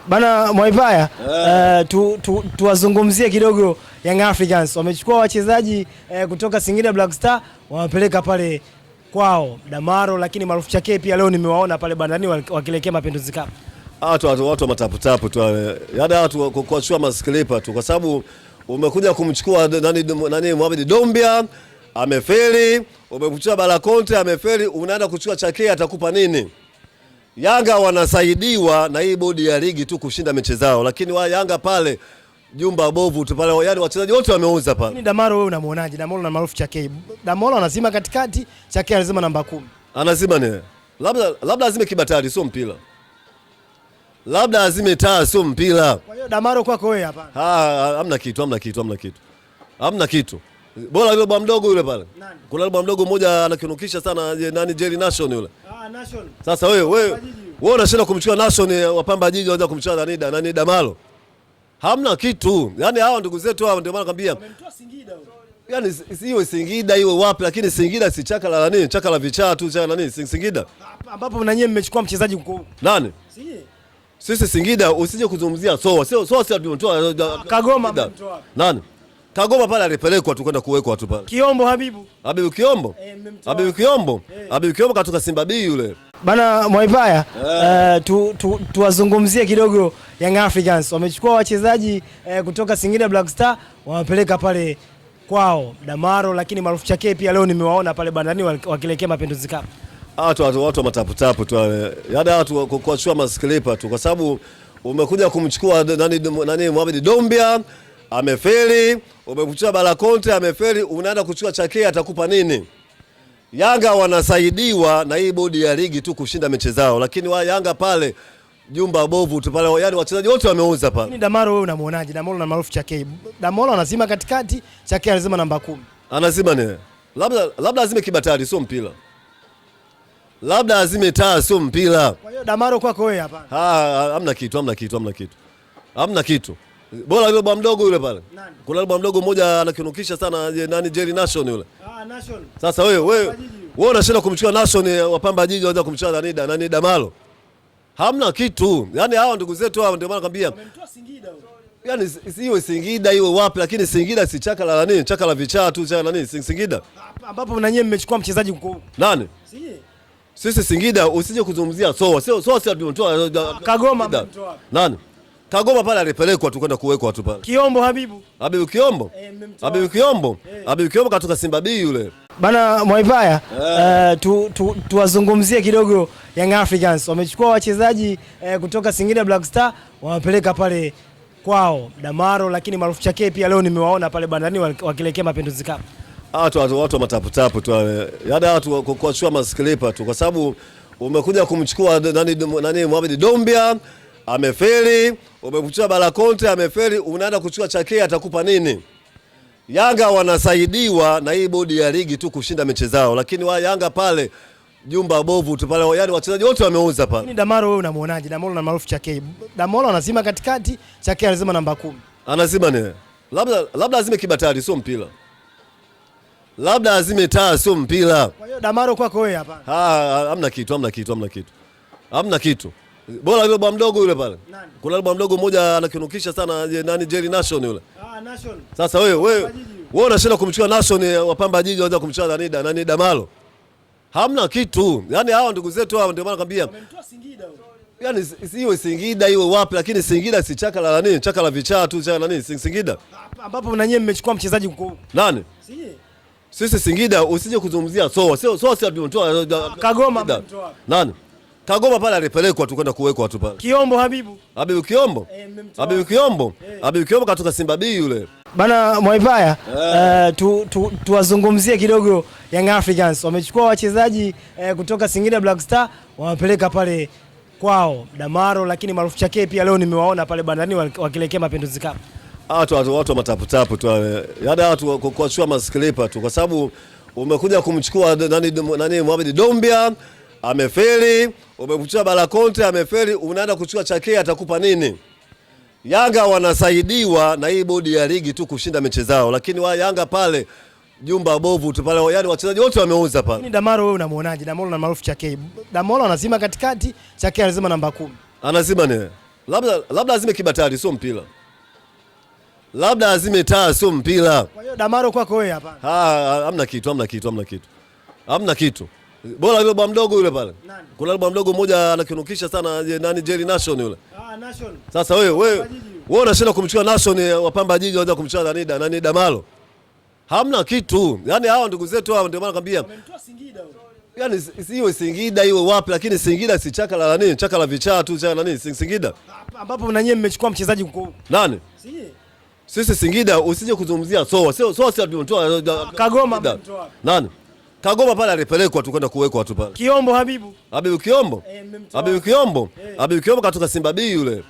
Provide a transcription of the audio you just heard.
Bana Mwaipaya, tuwazungumzie kidogo Young Africans. Wamechukua wachezaji kutoka Singida Black Star, wamepeleka pale kwao Damaro, lakini maarufu Chake pia leo nimewaona pale bandani wakielekea Mapinduzi Cup. Watu mataputapu tu, yaani watu kuachua masklipa tu, kwa sababu umekuja kumchukua nani Mohamed Dombia amefeli, umekuchukua Balakonte amefeli, unaenda kuchukua Chake atakupa nini? Yanga wanasaidiwa na hii bodi ya ligi tu kushinda mechi zao, lakini wa Yanga pale jumba bovu tu pale, yani wachezaji wote wameuza pale. Ni Damaro, wewe unamuonaje? Damaro na maarufu Chake. Damaro anazima katikati, Chake anazima namba 10. Anazima ni labda azime kibatari, sio mpira. Labda azime taa, sio mpira. Kwa hiyo Damaro kwako wewe hapana. Hamna kitu. Bora yule bwa mdogo yule pale. Nani? Kuna yule bwa mdogo mmoja anakinunkisha sana, nani Jerry Nation yule. Nation. Sasa wewe unashinda kumchukua Nation wa Pamba Jiji, unaweza kumchukua nani Damaro. Hamna kitu. Yaani hao ndugu zetu hao ndio maana nakwambia. Wamemtoa Singida huyo. Yaani iwe Singida iwe wapi, lakini Singida si chaka la nini? Chaka la vichaa tu cha nani? Singida. Ambapo na nyinyi mmechukua mchezaji mkuu. Nani? Sisi Singida usije kuzungumzia Soa. Sio tumemtoa Kagoma mmemtoa. Nani? Kagoma pale alipelekwa tu kwenda kuwekwa tu pale. Kiombo Habibu Kiombo. Habibu Kiombo katoka Simba B yule. Bana Mwaipaya, tuwazungumzie kidogo Young Africans. Wamechukua wachezaji kutoka Singida Black Star, wamepeleka pale kwao Damaro, lakini maarufu Chake pia leo nimewaona pale bandani wakielekea Mapinduzi Cup. Watu mataputapu tu, yaani watu kuachua masklipa tu, kwa sababu umekuja kumchukua nani Mohamed Dombia amefeli, umekuchukua Balakonte amefeli, unaenda kuchukua Chake atakupa nini? Yanga wanasaidiwa na hii bodi ya ligi tu kushinda mechi zao, lakini wa Yanga pale jumba bovu tu pale, yani wachezaji wote wameuza pale. Ni Damaro, wewe unamuonaje? Damaro na maarufu Chake. Damaro anazima katikati, Chake anazima namba 10. Anazima ni labda azime kibatari, sio mpira. Labda azime taa, sio mpira. Kwa hiyo Damaro kwako wewe hapana. Hamna kitu. Bora yule bwa mdogo yule pale. Nani? Kuna yule bwa mdogo mmoja anakinunkisha sana, nani Jerry Nation yule. Nation. Sasa wewe unashinda kumchukua Nation wa Pamba Jiji, unaweza kumchukua nani Damaro. Hamna kitu. Yaani hao ndugu zetu hao ndio maana nakwambia. Wamemtoa Singida huyo. Yaani iwe Singida iwe wapi, lakini Singida si chaka la nini? Chaka la vichaa tu cha nani? Singida. Ambapo na nyinyi mmechukua mchezaji mkuu. Nani? Sisi Singida usije kuzungumzia Soa. Sio tumemtoa Kagoma mmemtoa. Nani? Kagoma pale alipelekwa tu kwenda kuwekwa tu pale. Kiombo Habibu Kiombo. Habibu Kiombo katoka Simba B yule. Bana Mwaipaya, tuwazungumzie kidogo Young Africans. Wamechukua wachezaji kutoka Singida Black Star, wamepeleka pale kwao Damaro, lakini maarufu Chake pia leo nimewaona pale bandani wakielekea Mapinduzi Cup. Watu mataputapu tu, yaani watu kuachua masklipa tu, kwa sababu umekuja kumchukua nani Mohamed Dombia amefeli, umekuchukua Balakonte amefeli, unaenda kuchukua Chake atakupa nini? Yanga wanasaidiwa na hii bodi ya ligi tu kushinda mechi zao, lakini wa Yanga pale jumba bovu tu pale, yani wachezaji wote wameuza pale. Ni Damaro, wewe unamuonaje? Damaro na maarufu Chake. Damaro anazima katikati, Chake anazima namba 10. Anazima ni labda azime kibatari, sio mpira. Labda azime taa, sio mpira. Kwa hiyo Damaro kwako wewe hapana. Hamna kitu. Bora yule bwa mdogo yule pale. Nani? Kuna yule bwa mdogo mmoja anakinunkisha sana, nani Jerry Nation yule. Nation. Sasa wewe unashinda kumchukua Nation wa Pamba Jiji, unaweza kumchukua nani Damaro. Hamna kitu. Yaani hao ndugu zetu hao ndio maana nakwambia. Wamemtoa Singida huyo. Yaani iwe Singida iwe wapi, lakini Singida si chaka la nini? Chaka la vichaa tu cha nani? Singida. Ambapo na nyinyi mmechukua mchezaji mkuu. Nani? Sisi Singida usije kuzungumzia Soa. Sio tumemtoa Kagoma mmemtoa. Nani? Kagoma pale alipelekwa tu kwenda kuwekwa tu pale. Kiombo Habibu Kiombo. Habibu Kiombo katoka Simba B yule. Bana Mwaipaya, tuwazungumzie kidogo Young Africans. Wamechukua wachezaji kutoka Singida Black Star, wamepeleka pale kwao Damaro, lakini maarufu Chake pia leo nimewaona pale bandani wakielekea Mapinduzi Cup. Watu mataputapu tu, yaani watu kuachua masklipa tu, kwa sababu umekuja kumchukua nani Mohamed Dombia amefeli, umekuchukua Balakonte amefeli, unaenda kuchukua Chake atakupa nini? Yanga wanasaidiwa na hii bodi ya ligi tu kushinda mechi zao, lakini wa Yanga pale jumba bovu tu pale, yani wachezaji wote wameuza pale. Ni Damaro, wewe unamuonaje? Damaro na maarufu Chake. Damaro anazima katikati, Chake anazima namba 10. Anazima ni Labda azime kibatari sio mpira. Labda azime taa sio mpira. Kwa hiyo Damaro kwako wewe hapana. Hamna kitu. Bora yule bwana mdogo yule pale. Kuna yule bwana mdogo mmoja anakinukisha sana nani Jerry Nation yule. Nation. Sasa wewe unashinda kumchukua Nation wa Pamba Jiji unaweza kumchukua nani Damaro. Hamna kitu. Yaani hao ndugu zetu hao ndio maana nakwambia. Wamemtoa Singida huyo. Yaani iwe Singida iwe wapi, lakini Singida si chaka la nini? Chaka la vichaa tu cha nani? Singida. Ambapo na nyinyi mmechukua mchezaji huko. Nani? Sisi Singida usije kuzungumzia Sio Kagoma. Nani? Kagoma pale alipelekwa tu kwenda kuwekwa tu pale. Kiombo Habibu. Habibu Kiombo katoka Simba B yule.